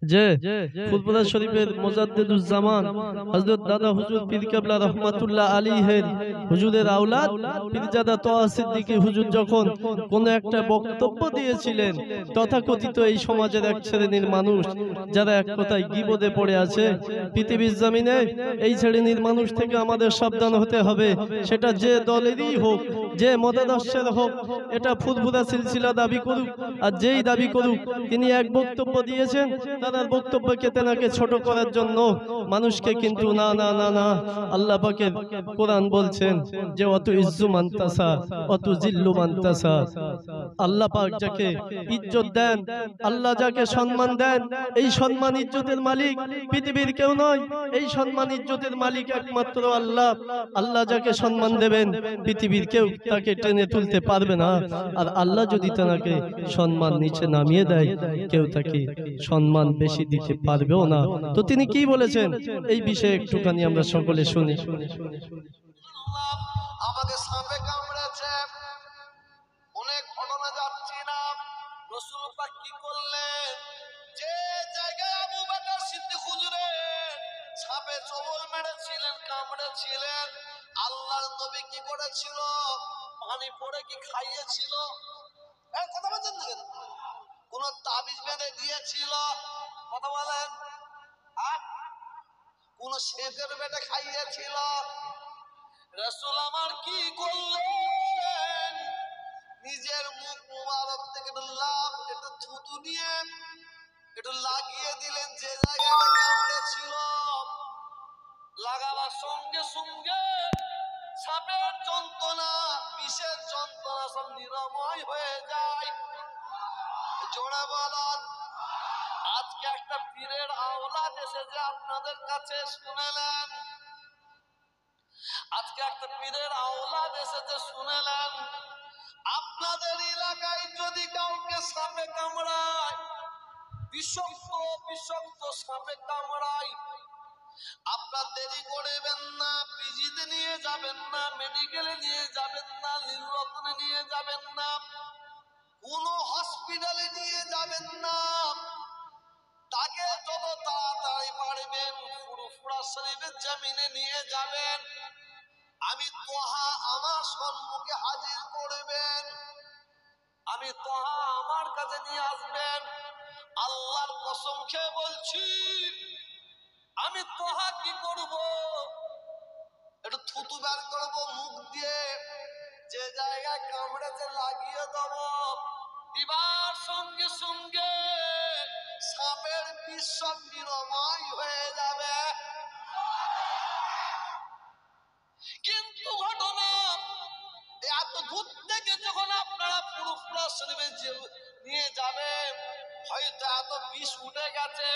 যে ফুলপুরা শরীফের মুজাদ্দিদুজ্জামান হযরত দাদা হুজুর পীর কেবলা রহমাতুল্লাহ আলাইহির হুজুরের আওলাদ পীরজাদা তোহা সিদ্দিকী হুজুর যখন কোন একটা বক্তব্য দিয়েছিলেন, তথাকথিত এই সমাজের এক শ্রেণীর মানুষ যারা এক কথায় গীবতে পড়ে আছে, পৃথিবীর জমিনে এই শ্রেণীর মানুষ থেকে আমাদের সাবধান হতে হবে। সেটা যে দলেরই হোক, যে মতাদর্শের হোক, এটা ফুলপুরা সিলসিলা দাবি করুক আর যেই দাবি করুক, তিনি এক বক্তব্য দিয়েছেন, তার বক্তব্যকে তেনাকে ছোট করার জন্য মানুষকে কিন্তু না না না না, আল্লাহ পাকের কোরআন বলছেন যে অত ইজ্জু মানতাসা অত জিল্লু মানতাসা। আল্লাহ পাক যাকে ইজ্জত দেন, আল্লাহ যাকে সম্মান দেন, এই সম্মান ইজ্জতের মালিক পৃথিবীর কেউ নয়। এই সম্মান ইজ্জতের মালিক একমাত্র আল্লাহ। আল্লাহ যাকে সম্মান দেবেন, পৃথিবীর কেউ তাকে টেনে তুলতে পারবে না। আর আল্লাহ যদি তাকে সম্মান নিচে নামিয়ে দেয়, কেউ তাকে সম্মান বেশি দিতে পারবেও না। তো তিনি কি বলেছেন এই বিষয়ে একটুখানি আমরা সকলে শুনি। আমাকে সাপে কামড়েছে, অনেক ঘটনা যাচ্ছি না। রাসূল পাক কি করলেন, যে জায়গায় আবু বকর সিদ্দিক হুজুরের সাপে চবল মেরেছিলেন, কামড়েছিলেন, আল্লাহর নবী কি করেছিল? পানি পড়ে কি খাইয়েছিল? এই কথা বলছেন না কেন? কোন তাবিজ বেঁধে দিয়েছিল? কথা বলেন। আর কোন শেখের বেটে খাইয়েছিল? রাসূল আমার কি করলেন, নিজের মুখ মুবারক থেকে একটু থুতু নিয়ে একটু লাগিয়ে দিলেন যে জায়গাটা কামড়েছিল। লাগাবার সঙ্গে সঙ্গে সাপের যন্ত্রণা, বিষের যন্ত্রণা সব নিরাময় হয়ে যায়। জোরে বলেন। আজকে একটা পীরের আওলাদ এসেছে আপনাদের কাছে, শুনেলেন? আজকে একটা পীরের আওলাদ এসেছে, শুনেলেন? আপনাদের এলাকায় যদি কাউকে সাপে কামড়ায়, বিষাক্ত বিষাক্ত সাপে কামড়ায়, আপনার দেরি করবেন না, পিজিতে নিয়ে যাবেন না, মেডিকেলে নিয়ে যাবেন না, নীলরত্নে নিয়ে যাবেন না, কোন হসপিটালে নিয়ে যাবেন না। তাকে যত তাড়াতাড়ি পারবেন ফুরফুরা শরীফের জমিনে নিয়ে যাবেন। আমি তোহা আমার সম্মুখে হাজির করবেন, আমি তোহা আমার কাছে নিয়ে আসবেন। আল্লাহর কসম খেয়ে বলছি, আমি তোহা কি করব, একটু থুতু বের করব মুখ দিয়ে, যে জায়গায় কামড়েছে লাগিয়ে দেব, দিবার সঙ্গে সঙ্গে সাপের বিষ সব নিরাময় হয়ে যাবে। কিন্তু ঘটনা, এত দূর থেকে যখন আপনারা ফুরফুরা শরীফে নিয়ে যাবেন, হয়তো এত বিষ উঠে গেছে,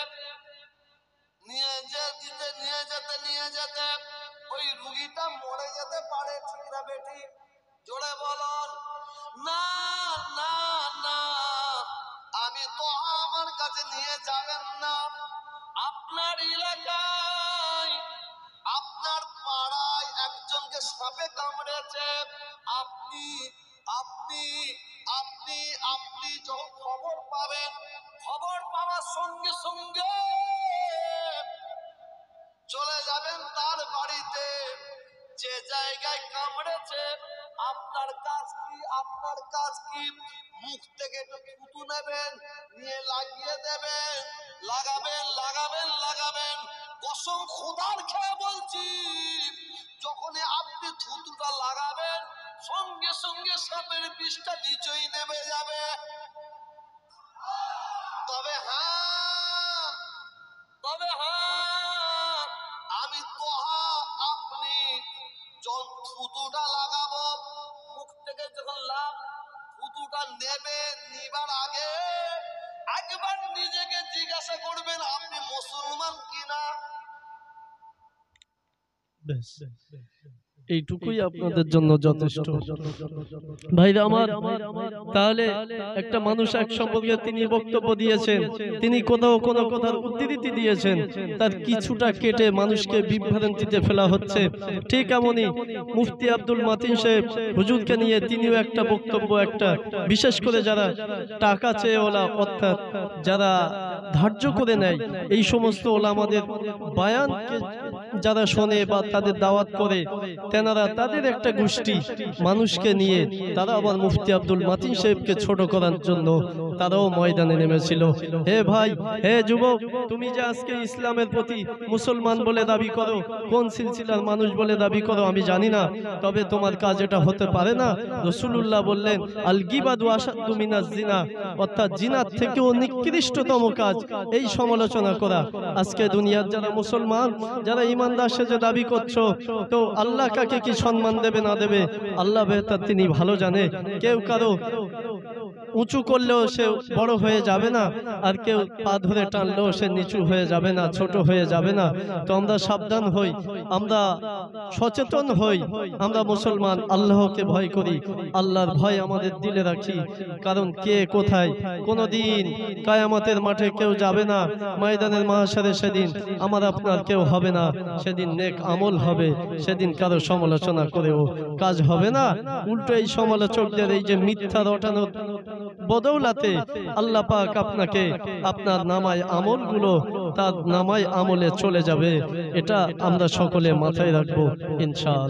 নিয়ে যেতে ওই রুগীটা মরে যেতে পারে, ঠিক না বেটি? জোরে বলুন। না না না, আমি তো আমার কাছে নিয়ে যাবেন না। আপনার এলাকায়, আপনার পাড়ায় একজনকে সাপে কামড়েছে, আপনি আপনি আপনি আপনি যখন খবর পাবেন, খবর পাওয়ার সঙ্গে সঙ্গে চলে যাবেন তার বাড়িতে, যে জায়গায় কামড়েছে। আপনার কাজ কি? আপনার কাজ কি? মুখ থেকে একটু থুতু নেবেন, নিয়ে লাগিয়ে দেবেন, লাগাবেন লাগাবেন লাগাবেন। কসম খোদার খেয়ে বলছি, যখনই আপনি থুতুটা লাগাবেন, সঙ্গে সঙ্গে সাপের বিষটা নিচেই নেমে যাবে। তবে হ্যাঁ, তবে হ্যাঁ, আমি তোহা আপনি যখন থুতুটা লাগাবো, মুখ থেকে যখন থুতুটা নেবে, নিবার আগে একবার নিজেকে জিজ্ঞাসা করবেন আপনি মুসলমান কিনা। এইটুকুই আপনাদের জন্য যথেষ্ট। ভাইরা আমার, তাহলে একটা মানুষ এক সম্পর্কে তিনি বক্তব্য দিয়েছেন, তিনি কোথাও কোনো কথার উদ্ধৃতি দিয়েছেন, তার কিছুটা কেটে মানুষকে বিভ্রান্তিতে ফেলা হচ্ছে। ঠিক এমনই মুফতি আব্দুল মাতিন সাহেব হুজুরকে নিয়ে তিনিও একটা বক্তব্য, একটা বিশেষ করে যারা টাকা চেয়ে ওলা, অর্থাৎ যারা ধার্য করে নেয়, এই সমস্ত ওলামাদের বায়ানকে যারা শোনে বা তাদের দাওয়াত করে, তেনারা তাদের একটা গোষ্ঠী মানুষকে নিয়ে তারা আবার মুফতি আব্দুল মাতিন সাহেবকে ছোট করার জন্য তারাও ময়দানে নেমেছিল। হে ভাই, হে যুবক, তুমি যে আজকে ইসলামের প্রতি মুসলমান বলে দাবি করো, কোন সিলসিলার মানুষ বলে দাবি করো আমি জানি না, তবে তোমার কাজ এটা হতে পারে না। রাসূলুল্লাহ বললেন, আল গিবাদু আশাদ্দু মিনাজ জিনা, অর্থাৎ জিনার থেকেও নিকৃষ্টতম কাজ এই সমালোচনা করা। আজকে দুনিয়ার যারা মুসলমান, যারা ইমানদার সেজে দাবি করছো, তো আল্লাহ কাকে কি সম্মান দেবে না দেবে আল্লাহ বেহতার, তিনি ভালো জানে। কেউ কারো উঁচু করলেও সে বড় হয়ে যাবে না, আর কেউ পা ধরে টানলেও সে নিচু হয়ে যাবে না, ছোট হয়ে যাবে না। তো আমরা সাবধান হই, আমরা সচেতন হই, আমরা মুসলমান আল্লাহকে ভয় করি, আল্লাহর ভয় আমাদের দিলে রাখি। কারণ কে কোথায়, কোনদিন কিয়ামতের মাঠে কেউ যাবে না, ময়দানের মাহশারে সেদিন আমার আপনার কেউ হবে না, সেদিন নেক আমল হবে, সেদিন কারো সমালোচনা করেও কাজ হবে না। উল্টো এই সমালোচকদের এই যে মিথ্যা রটানোর বদৌলতে আল্লাহ পাক আপনাকে আপনার নামায় আমলগুলো তার নামায় আমলে চলে যাবে। এটা আমরা সকলে মাথায় রাখবো ইনশাআল্লাহ।